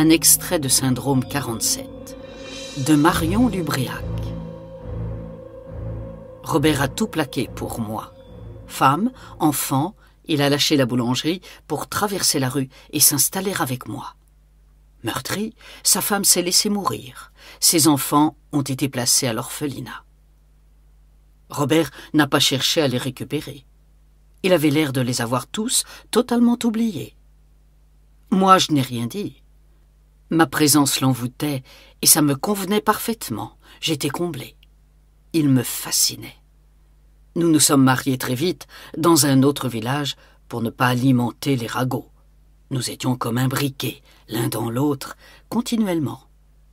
Un extrait de Syndrome 47 de Marion Lubriac. Robert a tout plaqué pour moi. Femme, enfant, il a lâché la boulangerie pour traverser la rue et s'installer avec moi. Meurtri, sa femme s'est laissée mourir. Ses enfants ont été placés à l'orphelinat. Robert n'a pas cherché à les récupérer. Il avait l'air de les avoir tous totalement oubliés. Moi, je n'ai rien dit. Ma présence l'envoûtait et ça me convenait parfaitement. J'étais comblé. Il me fascinait. Nous nous sommes mariés très vite dans un autre village pour ne pas alimenter les ragots. Nous étions comme imbriqués, l'un dans l'autre, continuellement.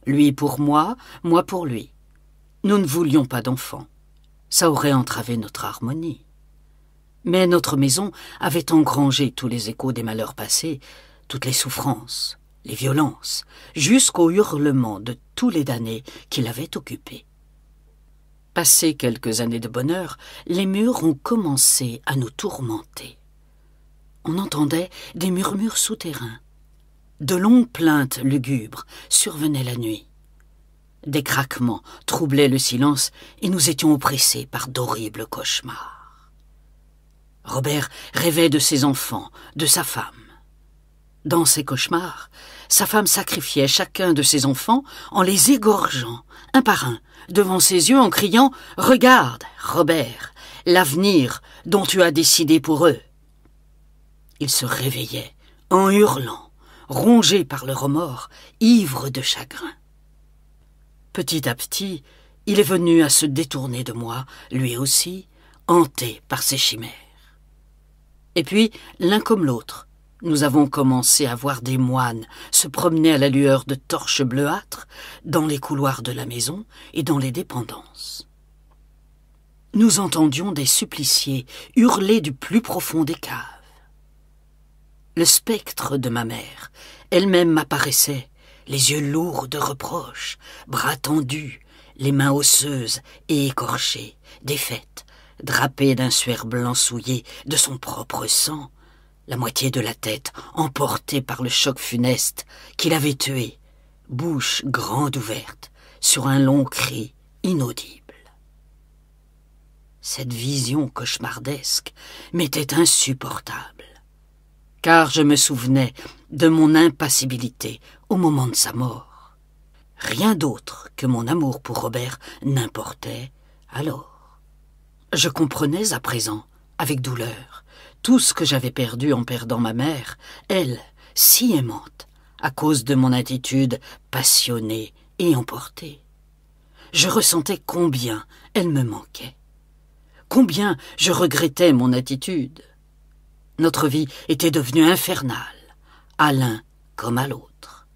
Lui pour moi pour lui. Nous ne voulions pas d'enfants. Ça aurait entravé notre harmonie. Mais notre maison avait engrangé tous les échos des malheurs passés, toutes les souffrances, les violences, jusqu'au hurlement de tous les damnés qui l'avaient occupé. Passé quelques années de bonheur, les murs ont commencé à nous tourmenter. On entendait des murmures souterrains. De longues plaintes lugubres survenaient la nuit. Des craquements troublaient le silence et nous étions oppressés par d'horribles cauchemars. Robert rêvait de ses enfants, de sa femme. Dans ces cauchemars, sa femme sacrifiait chacun de ses enfants en les égorgeant, un par un, devant ses yeux en criant « Regarde, Robert, l'avenir dont tu as décidé pour eux !» Il se réveillait en hurlant, rongé par le remords, ivre de chagrin. Petit à petit, il est venu à se détourner de moi, lui aussi, hanté par ses chimères. Et puis, l'un comme l'autre, nous avons commencé à voir des moines se promener à la lueur de torches bleuâtres dans les couloirs de la maison et dans les dépendances. Nous entendions des suppliciés hurler du plus profond des caves. Le spectre de ma mère, elle-même m'apparaissait, les yeux lourds de reproches, bras tendus, les mains osseuses et écorchées, défaites, drapée d'un suaire blanc souillé de son propre sang, la moitié de la tête emportée par le choc funeste qui l'avait tuée, bouche grande ouverte, sur un long cri inaudible. Cette vision cauchemardesque m'était insupportable, car je me souvenais de mon impassibilité au moment de sa mort. Rien d'autre que mon amour pour Robert n'importait alors. Je comprenais à présent, avec douleur, tout ce que j'avais perdu en perdant ma mère, elle, si aimante, à cause de mon attitude passionnée et emportée. Je ressentais combien elle me manquait, combien je regrettais mon attitude. Notre vie était devenue infernale, à l'un comme à l'autre.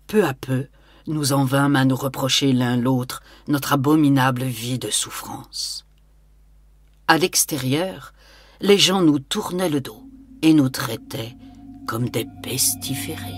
Peu à peu, nous en vînmes à nous reprocher l'un l'autre notre abominable vie de souffrance. À l'extérieur, les gens nous tournaient le dos et nous traitaient comme des pestiférés.